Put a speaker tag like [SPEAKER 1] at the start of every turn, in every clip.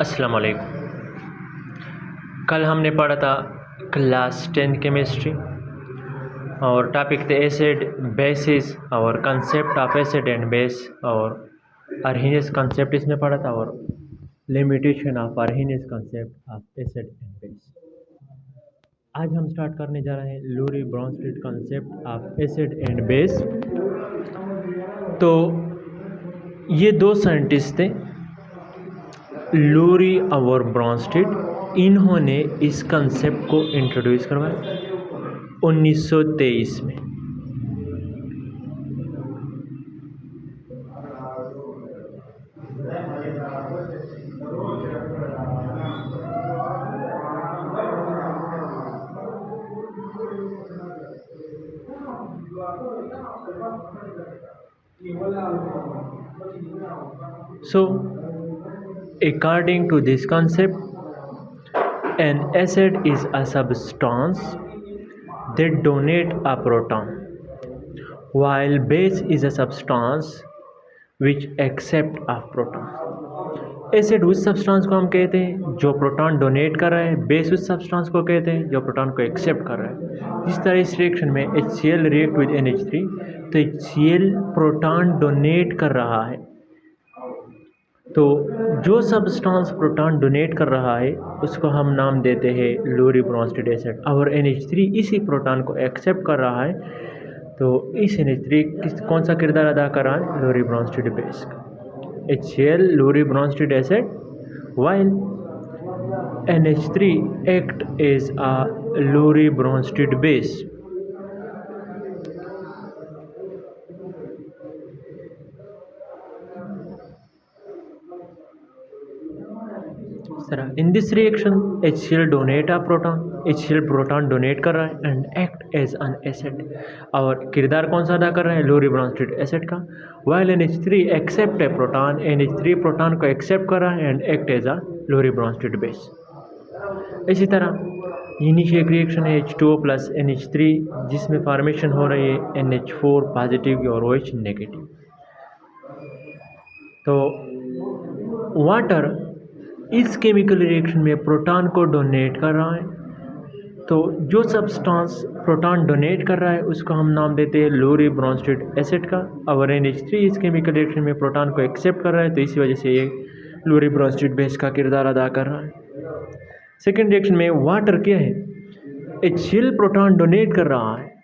[SPEAKER 1] अस्सलाम वालेकुम। कल हमने पढ़ा था क्लास 10 केमिस्ट्री और टॉपिक थे एसिड बेसिस और concept of acid and base और अर्हीनियस कंसेप्ट इसमें पढ़ा था और limitation of Arrhenius concept of acid and base. आज हम स्टार्ट करने जा रहे हैं Lowry Bronsted concept of acid and base. तो ये दो साइंटिस्ट थे, लूरी और ब्रॉन्स्टेड। इन्होंने इस कंसेप्ट को इंट्रोड्यूस करवाया 1923 में। So, according to this concept, an acid is a substance that donate a proton, while base is a substance which accept a proton. Acid उस सब्सटेंस को हम कहते हैं जो प्रोटॉन डोनेट कर रहा है, बेस उस सब्सटेंस को कहते हैं जो प्रोटॉन को एक्सेप्ट कर रहा है। जिस तरह इस रिएक्शन में HCl रिएक्ट विद NH3, तो HCl प्रोटॉन डोनेट कर रहा है। तो जो सब्सटेंस प्रोटॉन डोनेट कर रहा है उसको हम नाम देते हैं लूरी ब्रॉन्स्टेड एसिड, और NH3 इसी प्रोटॉन को एक्सेप्ट कर रहा है। तो इस NH3 कौन सा किरदार अदा कर रहा है? लूरी ब्रॉन्स्टेड बेस का। HCl Lowry Bronsted acid, while NH3 act as a Lowry Bronsted base. In this reaction, HCl donate a proton, HCl proton donate कर रहा है and act as an acid. और किरदार कौन सा अदा कर रहा है? लूरी ब्रॉन्स्टेड एसिड का। while NH3 accept a proton, NH3 proton को एक्सेप्ट कर रहा है and act as a Lowry Bronsted base. इसी तरह ये नीचे एक रिएक्शन है H2O प्लस NH3 जिसमें फॉर्मेशन हो रही है NH4 पॉजिटिव और OH नेगेटिव। तो वाटर इस केमिकल रिएक्शन में प्रोटॉन को डोनेट कर रहा है। तो जो सब्सटेंस प्रोटॉन डोनेट कर रहा है उसको हम नाम देते हैं लूरी ब्रॉन्स्टेड एसिड का, और NH3 इस केमिकल रिएक्शन में प्रोटॉन को एक्सेप्ट कर रहा है, तो इसी वजह से ये लूरी ब्रॉन्स्टेड बेस का किरदार अदा कर रहा है। सेकेंड रिएक्शन में वाटर क्या है? HCl प्रोटॉन डोनेट कर रहा है,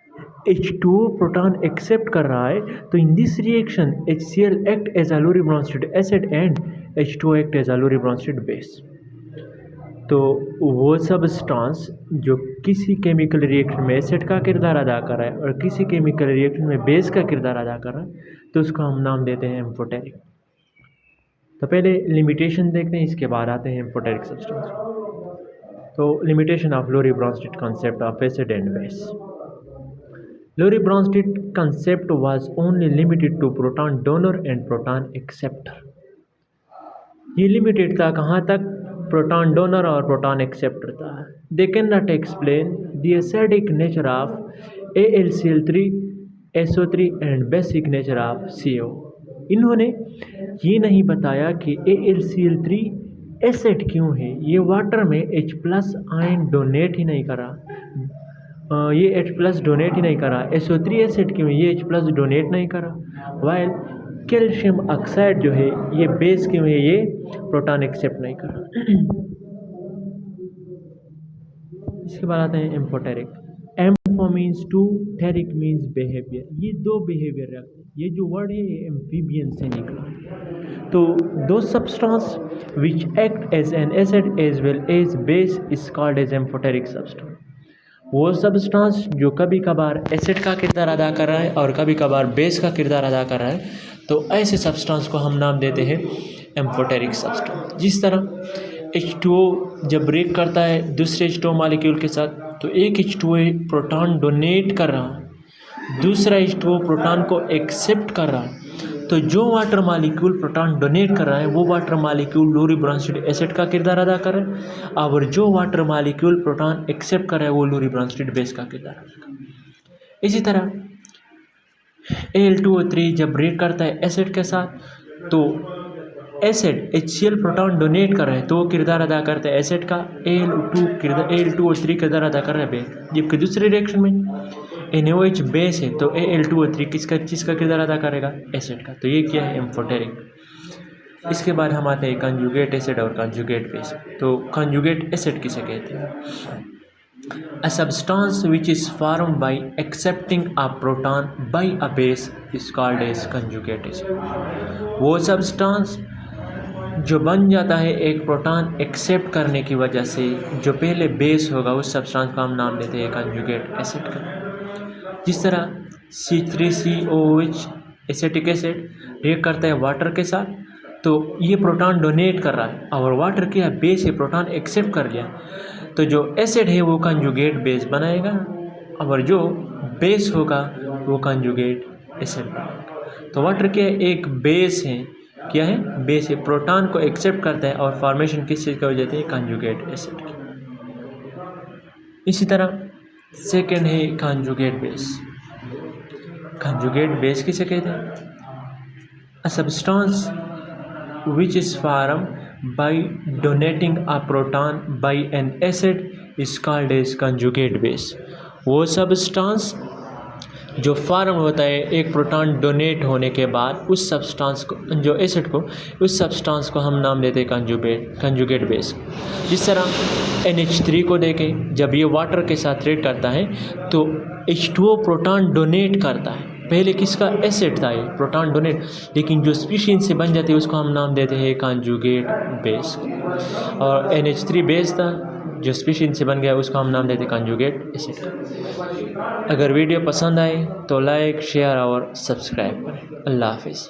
[SPEAKER 1] H2O प्रोटॉन एक्सेप्ट कर रहा है। तो in this reaction HCl act as a Lowry Bronsted acid and H2O act as a Lowry Bronsted base. तो वो सब्सटेंस जो किसी केमिकल रिएक्शन में एसिड का किरदार अदा कर रहा है और किसी केमिकल रिएक्शन में बेस का किरदार अदा कर रहा है, तो उसको हम नाम देते हैं एम्फोटेरिक। तो पहले लिमिटेशन देखते हैं, इसके बाद आते हैं एम्फोटेरिक सब्सटेंस। तो limitation of Lowry Bronsted concept of acid and base. Lowry Bronsted concept was only limited to proton donor and proton acceptor. ये लिमिटेड था कहाँ तक? प्रोटॉन डोनर और प्रोटॉन एक्सेप्टर था। They can not explain the acidic nature of AlCl3 SO3 and basic nature of CO। इन्होंने ये नहीं बताया कि AlCl3 एसिड क्यों है। ये वाटर में H+ आयन डोनेट ही नहीं करा, ये H+ डोनेट ही नहीं करा। SO3 एसिड क्यों है? ये H+ डोनेट नहीं करा। वाइल कैल्शियम ऑक्साइड जो है ये बेस क्यों है? ये प्रोटॉन एक्सेप्ट नहीं करा। इसके बाद आते हैं amphoteric. Ampho means two, teric means behaviour. ये दो बिहेवियर रखते हैं। ये जो वर्ड है ये एम्फीबियन से निकला। तो दो substance which act as an acid as well as base is called as amphoteric substance. वो सब्सटेंस जो कभी कभार एसिड का किरदार अदा कर रहा है और कभी कभार बेस का किरदार अदा कर रहा है, तो ऐसे सब्सटेंस को हम नाम देते हैं एम्फोटेरिक सब्सटेंस। जिस तरह H2O जब ब्रेक करता है दूसरे H2O मॉलिक्यूल के साथ, तो एक H2O प्रोटॉन डोनेट कर रहा है, दूसरा H2O प्रोटॉन को एक्सेप्ट कर रहा है। तो जो वाटर मॉलिक्यूल प्रोटॉन डोनेट कर रहा है वो water molecule Lurie Bronsted acid का किरदार अदा कर रहा है, और जो वाटर मॉलिक्यूल प्रोटॉन एक्सेप्ट कर रहा है वो लूरी ब्रॉन्स्टेड बेस का किरदार अदा कर रहा है। इसी तरह Al2O3 जब रिएक्ट करता है एसिड के साथ, तो एसिड HCl प्रोटॉन डोनेट कर रहे हैं तो वो किरदार अदा करते हैं एसिड का, Al2 और 3 किरदार अदा कर रहे हैं बेस। जबकि दूसरे रिएक्शन में NaOH बेस है तो Al2 और 3 किसका किरदार अदा करेगा, एसिड का। तो ये क्या है, एम्फोटेरिक। इसके बाद हम आते हैं कंजुगेट एसिड और कंजुगेट बेस। तो कंजुगेट एसिड किसे कहते हैं? A substance which is formed by accepting a proton by a base is called as conjugate acid। वो सब्सटेंस जो बन जाता है एक प्रोटॉन एक्सेप्ट करने की वजह से, जो पहले बेस होगा उस सब्सटेंस का हम नाम देते हैं कंजुगेट एसिड का। जिस तरह C3COOH एसिटिक एसिड रिएक्ट करता है वाटर के साथ, तो ये प्रोटॉन डोनेट कर रहा है और वाटर क्या बेस है, प्रोटॉन एक्सेप्ट कर लिया, तो जो एसिड है वो कंजुगेट बेस बनाएगा और जो बेस होगा वो कंजुगेट एसिड बनाएगा। तो वाटर क्या है, एक बेस है, क्या है, बेस है, प्रोटॉन को एक्सेप्ट करता है और फॉर्मेशन किस चीज़ की वजह से, कंजुगेट एसिड की। इसी तरह सेकेंड है कंजुगेट बेस। कंजुगेट बेस किसे कहते हैं? A substance which is formed by donating a proton by an acid is called as conjugate base। वो सब्सटेंस जो फॉर्म होता है एक प्रोटॉन डोनेट होने के बाद उस सब्सटेंस को, जो एसिड को, उस सब्सटेंस को हम नाम देते हैं कंजुगेट बेस। जिस तरह NH3 को देखें, जब ये वाटर के साथ रिएक्ट करता है तो H2O प्रोटॉन डोनेट करता है, पहले किसका, एसिड था ये, प्रोटॉन डोनेट, लेकिन जो स्पीशीज से बन जाती है उसको हम नाम देते हैं कंजुगेट बेस। और NH3 बेस था, जो स्पीशीज से बन गया उसको हम नाम देते हैं कंजुगेट एसिड। अगर वीडियो पसंद आए तो लाइक, शेयर और सब्सक्राइब करें। अल्लाह हाफिज़।